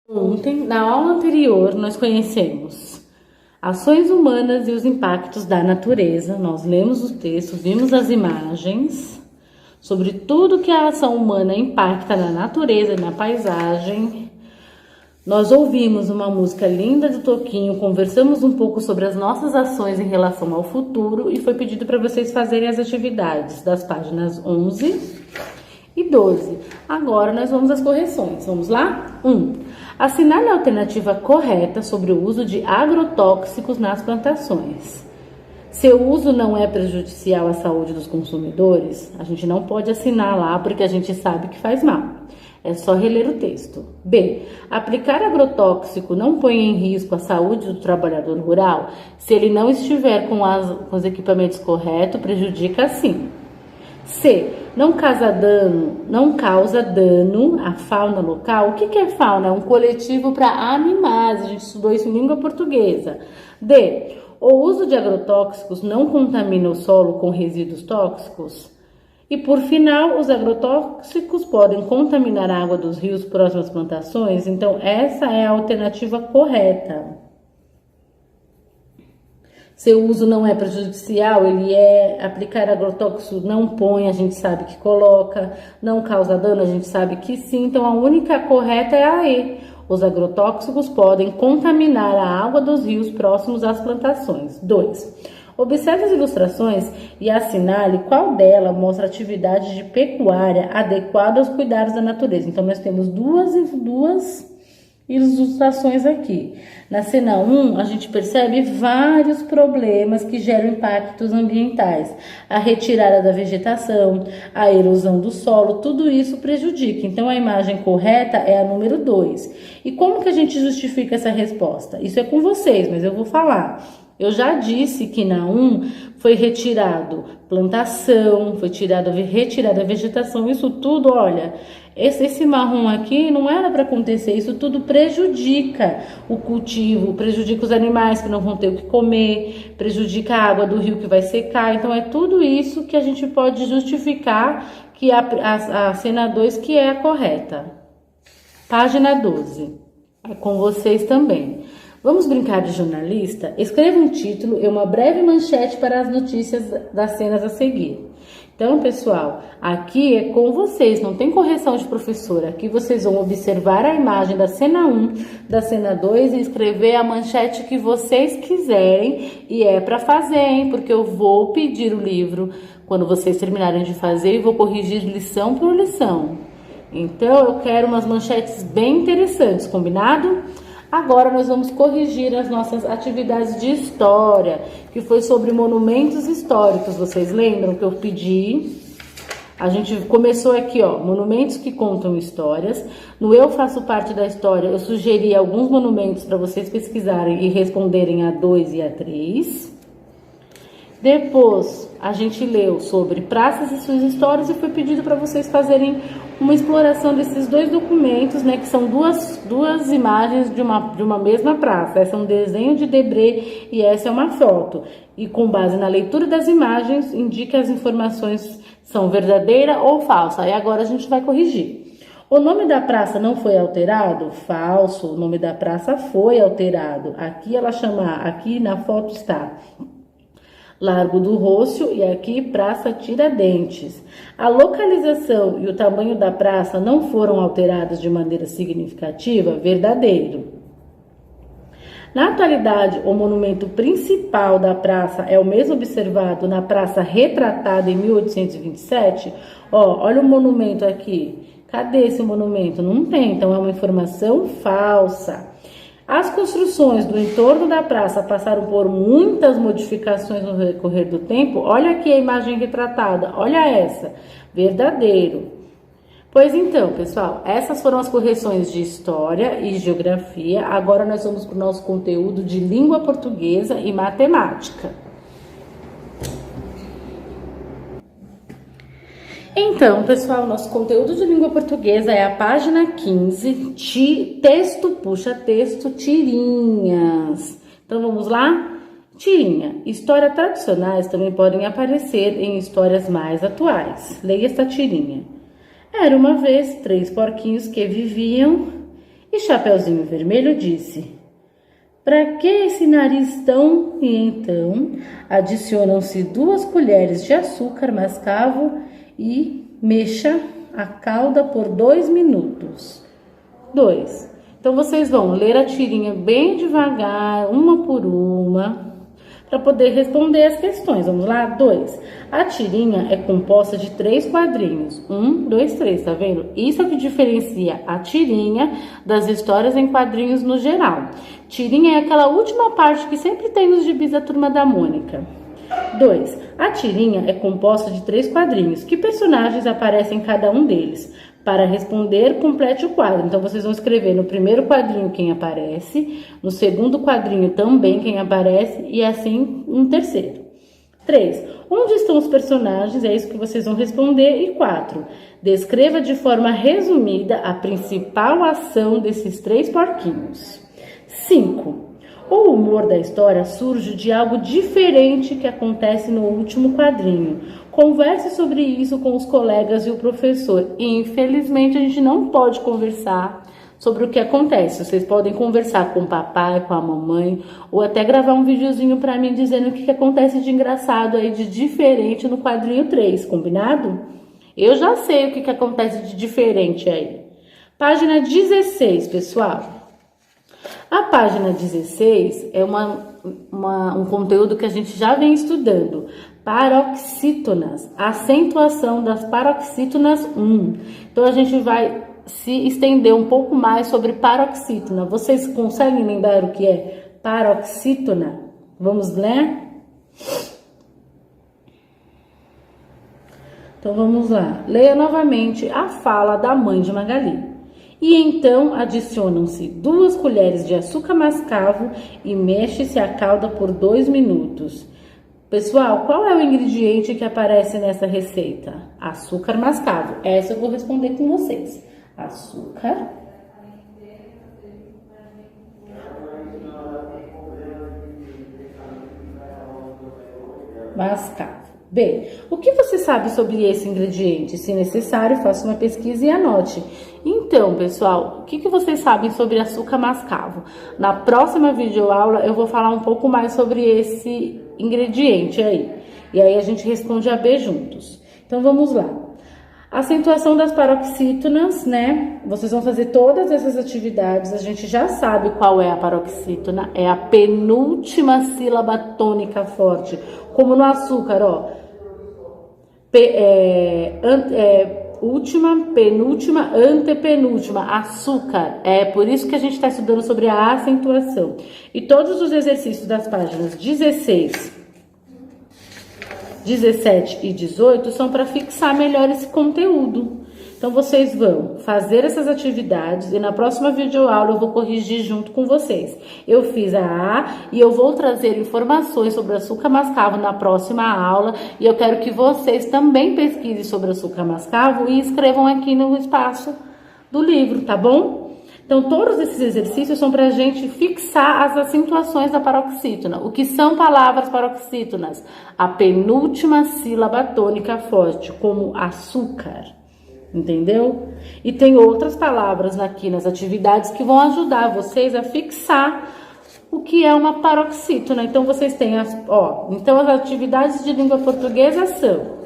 Ontem, na aula anterior, nós conhecemos ações humanas e os impactos da natureza. Nós lemos o texto, vimos as imagens sobre tudo que a ação humana impacta na natureza e na paisagem. Nós ouvimos uma música linda de Toquinho, conversamos um pouco sobre as nossas ações em relação ao futuro e foi pedido para vocês fazerem as atividades das páginas 11 e 12. Agora nós vamos às correções. Vamos lá? 1. Assinale a alternativa correta sobre o uso de agrotóxicos nas plantações. Seu uso não é prejudicial à saúde dos consumidores? A gente não pode assinar lá porque a gente sabe que faz mal. É só reler o texto. B. Aplicar agrotóxico não põe em risco a saúde do trabalhador rural? Se ele não estiver com os equipamentos corretos, prejudica sim. C. Não causa dano à fauna local. O que é fauna? É um coletivo para animais. A gente estudou isso em língua portuguesa. D. O uso de agrotóxicos não contamina o solo com resíduos tóxicos? E por final, os agrotóxicos podem contaminar a água dos rios próximos às plantações? Então, essa é a alternativa correta. Seu uso não é prejudicial, aplicar agrotóxico não põe, a gente sabe que coloca, não causa dano, a gente sabe que sim, então a única correta é a E. Os agrotóxicos podem contaminar a água dos rios próximos às plantações. 2. Observe as ilustrações e assinale qual dela mostra atividade de pecuária adequada aos cuidados da natureza. Então, nós temos duas ilustrações aqui. Na cena 1, a gente percebe vários problemas que geram impactos ambientais. A retirada da vegetação, a erosão do solo, tudo isso prejudica. Então, a imagem correta é a número 2. E como que a gente justifica essa resposta? Isso é com vocês, mas eu vou falar. Eu já disse que na 1 foi retirado plantação, foi retirada a vegetação, isso tudo, olha, esse marrom aqui não era para acontecer, isso tudo prejudica o cultivo, prejudica os animais que não vão ter o que comer, prejudica a água do rio que vai secar, então é tudo isso que a gente pode justificar que a cena 2 que é a correta. Página 12, é com vocês também. Vamos brincar de jornalista? Escreva um título e uma breve manchete para as notícias das cenas a seguir. Então, pessoal, aqui é com vocês, não tem correção de professora. Aqui vocês vão observar a imagem da cena 1, da cena 2 e escrever a manchete que vocês quiserem. E é para fazer, hein? Porque eu vou pedir o livro quando vocês terminarem de fazer e vou corrigir lição por lição. Então, eu quero umas manchetes bem interessantes, combinado? Agora nós vamos corrigir as nossas atividades de história, que foi sobre monumentos históricos. Vocês lembram que eu pedi? A gente começou aqui, ó, monumentos que contam histórias. No Eu Faço Parte da História, eu sugeri alguns monumentos para vocês pesquisarem e responderem a 2 e a 3. Depois, a gente leu sobre praças e suas histórias e foi pedido para vocês fazerem uma exploração desses dois documentos, né, que são duas imagens de uma mesma praça. Essa é um desenho de Debré e essa é uma foto. E com base na leitura das imagens, indica as informações são verdadeira ou falsa. E agora a gente vai corrigir. O nome da praça não foi alterado? Falso. O nome da praça foi alterado. Aqui na foto está Largo do Rossio e aqui Praça Tiradentes. A localização e o tamanho da praça não foram alterados de maneira significativa? Verdadeiro. Na atualidade, o monumento principal da praça é o mesmo observado na praça retratada em 1827? Olha o monumento aqui. Cadê esse monumento? Não tem, então é uma informação falsa. As construções do entorno da praça passaram por muitas modificações no decorrer do tempo. Olha aqui a imagem retratada, olha essa, verdadeiro. Pois então, pessoal, essas foram as correções de História e Geografia. Agora nós vamos para o nosso conteúdo de Língua Portuguesa e Matemática. Então, pessoal, nosso conteúdo de língua portuguesa é a página 15, texto, puxa texto, tirinhas. Então, vamos lá? Tirinha. Histórias tradicionais também podem aparecer em histórias mais atuais. Leia esta tirinha. Era uma vez 3 porquinhos que viviam E Chapeuzinho Vermelho disse: "Para que esse nariz tão?" E então adicionam-se 2 colheres de açúcar mascavo e mexa a calda por 2 minutos. 2. Então vocês vão ler a tirinha bem devagar, uma por uma, para poder responder as questões. Vamos lá? 2. A tirinha é composta de 3 quadrinhos. 1, 2, 3, tá vendo? Isso é o que diferencia a tirinha das histórias em quadrinhos no geral. Tirinha é aquela última parte que sempre tem nos gibis da Turma da Mônica. 2. A tirinha é composta de 3 quadrinhos. Que personagens aparecem em cada um deles? Para responder, complete o quadro. Então, vocês vão escrever no primeiro quadrinho quem aparece, no segundo quadrinho também quem aparece e assim no terceiro. 3. Onde estão os personagens? É isso que vocês vão responder. E 4. Descreva de forma resumida a principal ação desses 3 porquinhos. 5. O humor da história surge de algo diferente que acontece no último quadrinho. Converse sobre isso com os colegas e o professor. Infelizmente, a gente não pode conversar sobre o que acontece. Vocês podem conversar com o papai, com a mamãe, ou até gravar um videozinho para mim dizendo o que acontece de engraçado aí, de diferente no quadrinho 3, combinado? Eu já sei o que acontece de diferente aí. Página 16, pessoal. A página 16 é um conteúdo que a gente já vem estudando. Paroxítonas, acentuação das paroxítonas 1. Então, a gente vai se estender um pouco mais sobre paroxítona. Vocês conseguem lembrar o que é paroxítona? Vamos ler? Então, vamos lá. Leia novamente a fala da mãe de Magali. E então adicionam-se 2 colheres de açúcar mascavo e mexe-se a calda por 2 minutos. Pessoal, qual é o ingrediente que aparece nessa receita? Açúcar mascavo. Essa eu vou responder com vocês. Açúcar mascavo. Bem, o que você sabe sobre esse ingrediente? Se necessário, faça uma pesquisa e anote. Então, pessoal, o que vocês sabem sobre açúcar mascavo? Na próxima videoaula eu vou falar um pouco mais sobre esse ingrediente aí. E aí a gente responde a B juntos. Então, vamos lá. Acentuação das paroxítonas, né? Vocês vão fazer todas essas atividades. A gente já sabe qual é a paroxítona. É a penúltima sílaba tônica forte. Como no açúcar, ó. Última, penúltima, antepenúltima, açúcar. É por isso que a gente está estudando sobre a acentuação. E todos os exercícios das páginas 16, 17 e 18 são para fixar melhor esse conteúdo. Então, vocês vão fazer essas atividades e na próxima videoaula eu vou corrigir junto com vocês. Eu fiz a A e eu vou trazer informações sobre açúcar mascavo na próxima aula. E eu quero que vocês também pesquisem sobre açúcar mascavo e escrevam aqui no espaço do livro, tá bom? Então, todos esses exercícios são para a gente fixar as acentuações da paroxítona. O que são palavras paroxítonas? A penúltima sílaba tônica forte, como açúcar. Entendeu? E tem outras palavras aqui nas atividades que vão ajudar vocês a fixar o que é uma paroxítona. Então, vocês têm então as atividades de língua portuguesa são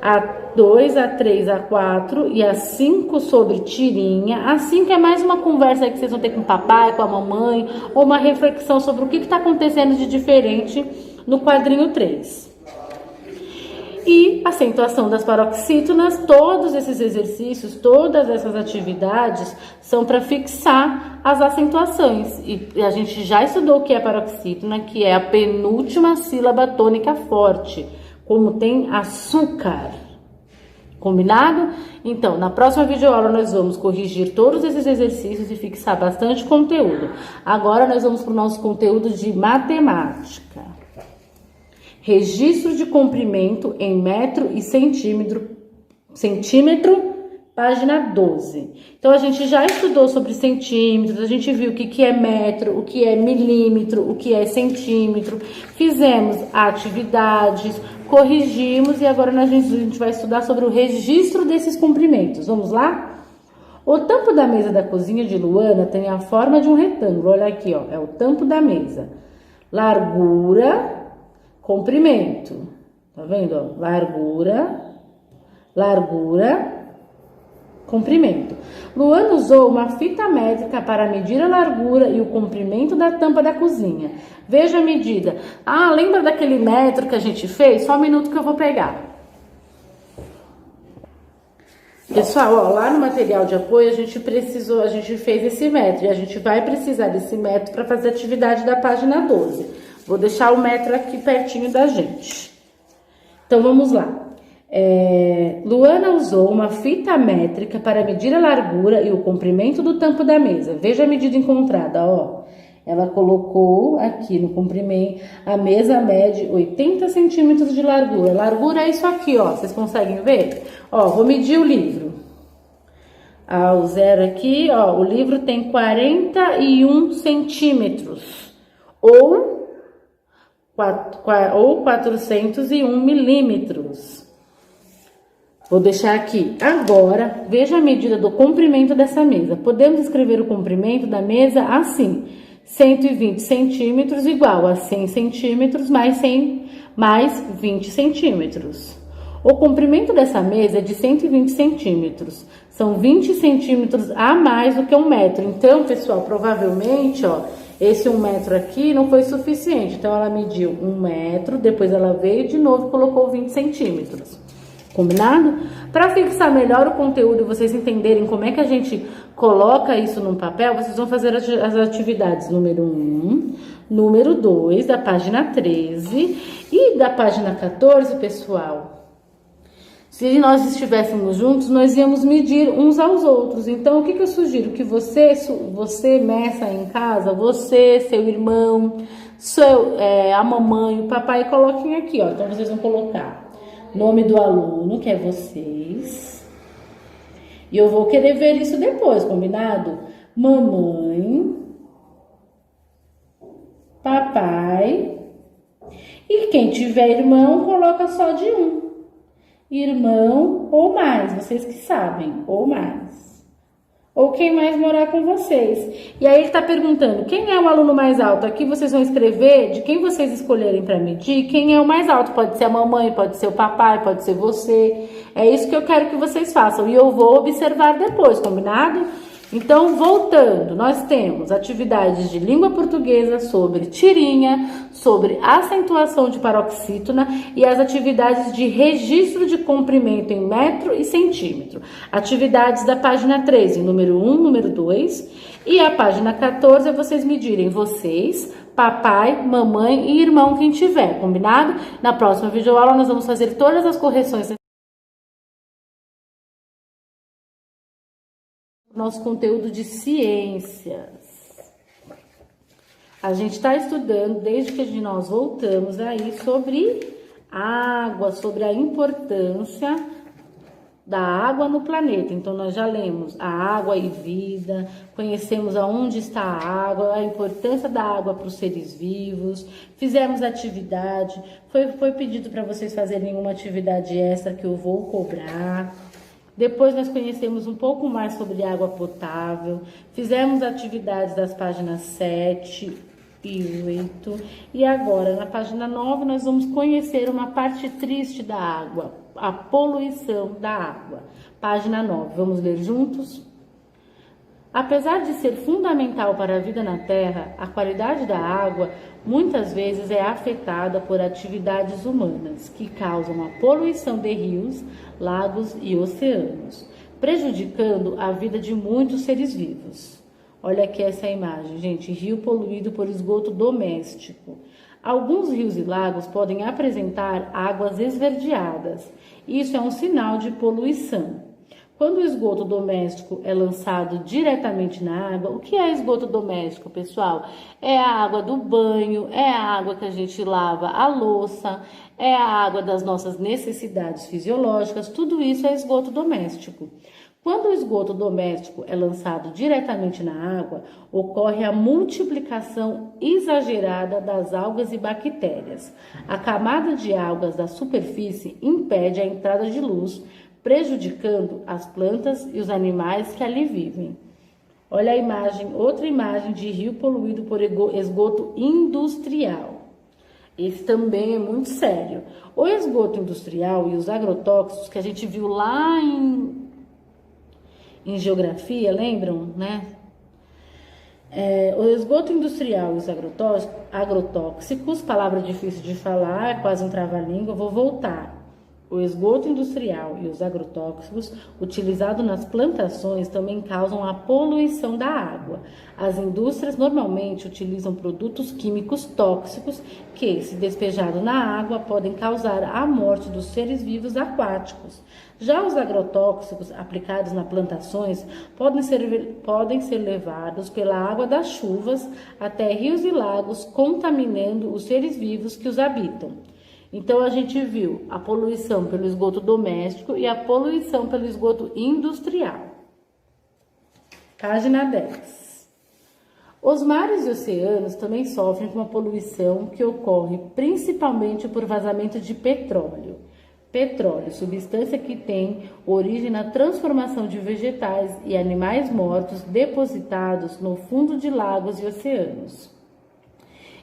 a 2, a 3, a 4 e a 5 sobre tirinha. A 5 é mais uma conversa aí que vocês vão ter com o papai, com a mamãe, ou uma reflexão sobre o que está acontecendo de diferente no quadrinho 3. E acentuação das paroxítonas, todos esses exercícios, todas essas atividades são para fixar as acentuações. E a gente já estudou o que é paroxítona, que é a penúltima sílaba tônica forte, como tem açúcar. Combinado? Então, na próxima videoaula nós vamos corrigir todos esses exercícios e fixar bastante conteúdo. Agora nós vamos para o nosso conteúdo de matemática. Registro de comprimento em metro e centímetro, página 12. Então, a gente já estudou sobre centímetros, a gente viu o que é metro, o que é milímetro, o que é centímetro. Fizemos atividades, corrigimos e agora a gente vai estudar sobre o registro desses comprimentos. Vamos lá? O tampo da mesa da cozinha de Luana tem a forma de um retângulo. Olha aqui, ó, é o tampo da mesa. Largura, comprimento. Tá vendo, ó? Largura, comprimento. Luana usou uma fita métrica para medir a largura e o comprimento da tampa da cozinha. Veja a medida. Ah, lembra daquele metro que a gente fez? Só um minuto que eu vou pegar. Pessoal, ó, lá no material de apoio a gente fez esse metro e a gente vai precisar desse metro para fazer a atividade da página 12. Vou deixar o metro aqui pertinho da gente. Então vamos lá. Luana usou uma fita métrica para medir a largura e o comprimento do tampo da mesa. Veja a medida encontrada, ó. Ela colocou aqui no comprimento, a mesa mede 80 centímetros de largura. Largura é isso aqui, ó. Vocês conseguem ver? Ó, vou medir o livro. O zero aqui, ó. O livro tem 41 centímetros. Ou 401 milímetros. Vou deixar aqui. Agora, veja a medida do comprimento dessa mesa. Podemos escrever o comprimento da mesa assim. 120 centímetros igual a 100 centímetros mais 100 mais 20 centímetros. O comprimento dessa mesa é de 120 centímetros. São 20 centímetros a mais do que 1 metro. Então, pessoal, provavelmente, ó, esse 1 metro aqui não foi suficiente. Então, ela mediu 1 metro, depois ela veio de novo e colocou 20 centímetros. Combinado? Para fixar melhor o conteúdo e vocês entenderem como é que a gente coloca isso num papel, vocês vão fazer as atividades número 1, número 2, da página 13 e da página 14, pessoal. Se nós estivéssemos juntos, nós íamos medir uns aos outros. Então, o que eu sugiro? Que você meça em casa, você, seu irmão, a mamãe, o papai, coloquem aqui, ó. Então, vocês vão colocar nome do aluno, que é vocês. E eu vou querer ver isso depois, combinado? Mamãe, papai. E quem tiver irmão, coloca só de um. Irmão ou mais, vocês que sabem, ou mais. Ou quem mais morar com vocês. E aí ele tá perguntando, quem é o aluno mais alto? Aqui vocês vão escrever de quem vocês escolherem para medir, quem é o mais alto. Pode ser a mamãe, pode ser o papai, pode ser você. É isso que eu quero que vocês façam. E eu vou observar depois, combinado? Então, voltando, nós temos atividades de língua portuguesa sobre tirinha, sobre acentuação de paroxítona e as atividades de registro de comprimento em metro e centímetro. Atividades da página 13, número 1, número 2. E a página 14 é vocês medirem vocês, papai, mamãe e irmão quem tiver, combinado? Na próxima videoaula nós vamos fazer todas as correções nosso conteúdo de ciências. A gente está estudando, desde que nós voltamos aí, sobre água, sobre a importância da água no planeta. Então, nós já lemos a água e vida, conhecemos aonde está a água, a importância da água para os seres vivos, fizemos atividade, foi pedido para vocês fazerem uma atividade extra que eu vou cobrar. Depois nós conhecemos um pouco mais sobre água potável, fizemos atividades das páginas 7 e 8. E agora, na página 9, nós vamos conhecer uma parte triste da água, a poluição da água. Página 9, vamos ler juntos? Apesar de ser fundamental para a vida na Terra, a qualidade da água muitas vezes é afetada por atividades humanas que causam a poluição de rios, lagos e oceanos, prejudicando a vida de muitos seres vivos. Olha aqui essa imagem, gente, rio poluído por esgoto doméstico. Alguns rios e lagos podem apresentar águas esverdeadas. Isso é um sinal de poluição. Quando o esgoto doméstico é lançado diretamente na água, o que é esgoto doméstico, pessoal? É a água do banho, é a água que a gente lava a louça, é a água das nossas necessidades fisiológicas, tudo isso é esgoto doméstico. Quando o esgoto doméstico é lançado diretamente na água, ocorre a multiplicação exagerada das algas e bactérias. A camada de algas da superfície impede a entrada de luz, prejudicando as plantas e os animais que ali vivem. Olha a imagem, outra imagem de rio poluído por esgoto industrial. Esse também é muito sério. O esgoto industrial e os agrotóxicos que a gente viu lá em geografia, lembram, né? O esgoto industrial e os agrotóxicos, palavra difícil de falar, quase um trava-língua, vou voltar. O esgoto industrial e os agrotóxicos utilizados nas plantações também causam a poluição da água. As indústrias normalmente utilizam produtos químicos tóxicos que, se despejados na água, podem causar a morte dos seres vivos aquáticos. Já os agrotóxicos aplicados nas plantações podem ser levados pela água das chuvas até rios e lagos, contaminando os seres vivos que os habitam. Então, a gente viu a poluição pelo esgoto doméstico e a poluição pelo esgoto industrial. Página 10. Os mares e oceanos também sofrem com a poluição que ocorre principalmente por vazamento de petróleo. Petróleo, substância que tem origem na transformação de vegetais e animais mortos depositados no fundo de lagos e oceanos.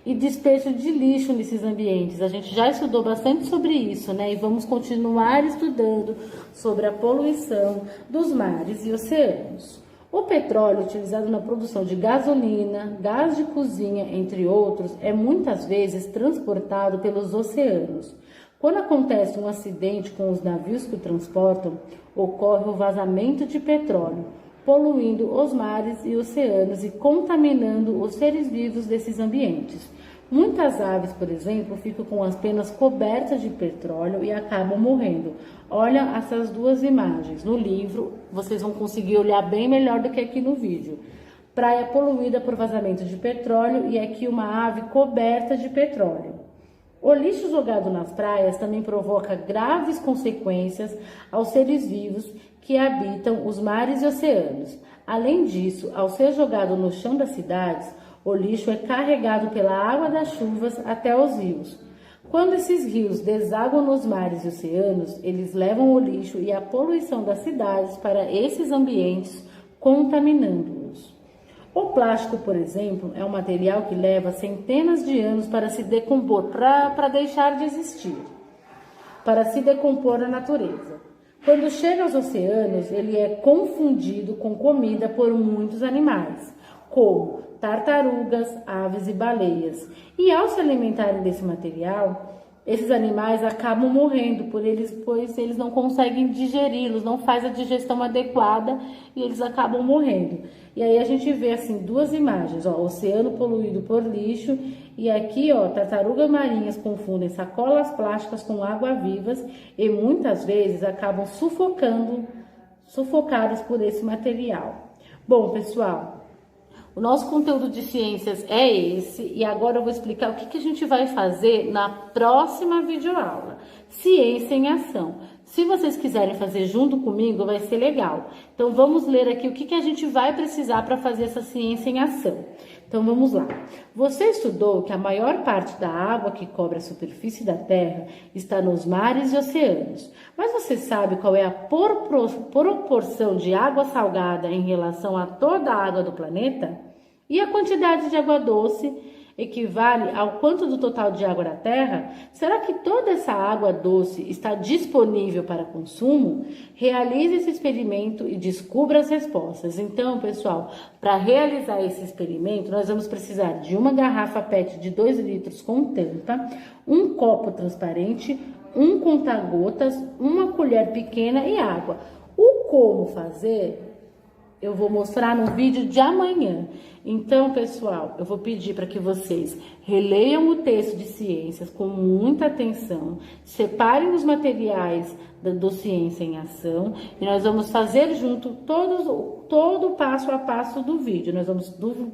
E despejo de lixo nesses ambientes. A gente já estudou bastante sobre isso, né? E vamos continuar estudando sobre a poluição dos mares e oceanos. O petróleo utilizado na produção de gasolina, gás de cozinha, entre outros, é muitas vezes transportado pelos oceanos. Quando acontece um acidente com os navios que o transportam, ocorre o vazamento de petróleo, poluindo os mares e oceanos e contaminando os seres vivos desses ambientes. Muitas aves, por exemplo, ficam com as penas cobertas de petróleo e acabam morrendo. Olha essas duas imagens. No livro, vocês vão conseguir olhar bem melhor do que aqui no vídeo. Praia poluída por vazamento de petróleo e aqui uma ave coberta de petróleo. O lixo jogado nas praias também provoca graves consequências aos seres vivos que habitam os mares e oceanos. Além disso, ao ser jogado no chão das cidades, o lixo é carregado pela água das chuvas até os rios. Quando esses rios desaguam nos mares e oceanos, eles levam o lixo e a poluição das cidades para esses ambientes, contaminando-os. O plástico, por exemplo, é um material que leva centenas de anos para se decompor, para deixar de existir, para se decompor na natureza. Quando chega aos oceanos, ele é confundido com comida por muitos animais, como tartarugas, aves e baleias. E ao se alimentarem desse material, esses animais acabam morrendo pois eles não conseguem digeri-los, não faz a digestão adequada e eles acabam morrendo. E aí a gente vê assim duas imagens, ó, oceano poluído por lixo e aqui, ó, tartarugas marinhas confundem sacolas plásticas com água-vivas e muitas vezes acabam sufocados por esse material. Bom, pessoal, o nosso conteúdo de ciências é esse e agora eu vou explicar o que a gente vai fazer na próxima videoaula. Ciência em ação. Se vocês quiserem fazer junto comigo, vai ser legal. Então, vamos ler aqui o que a gente vai precisar para fazer essa ciência em ação. Então, vamos lá. Você estudou que a maior parte da água que cobre a superfície da Terra está nos mares e oceanos. Mas você sabe qual é a proporção de água salgada em relação a toda a água do planeta? E a quantidade de água doce equivale ao quanto do total de água da Terra? Será que toda essa água doce está disponível para consumo? Realize esse experimento e descubra as respostas. Então, pessoal, para realizar esse experimento, nós vamos precisar de uma garrafa PET de 2 litros com tampa, um copo transparente, um conta-gotas, uma colher pequena e água. O como fazer eu vou mostrar no vídeo de amanhã. Então, pessoal, eu vou pedir para que vocês releiam o texto de ciências com muita atenção, separem os materiais do Ciência em Ação e nós vamos fazer junto todo o passo a passo do vídeo. Nós vamos do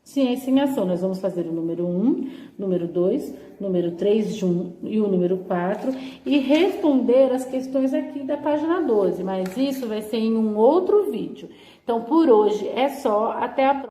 Ciência em Ação, nós vamos fazer o número 1, número 2, número 3 e o número 4 e responder as questões aqui da página 12, mas isso vai ser em um outro vídeo. Então, por hoje é só, até a próxima.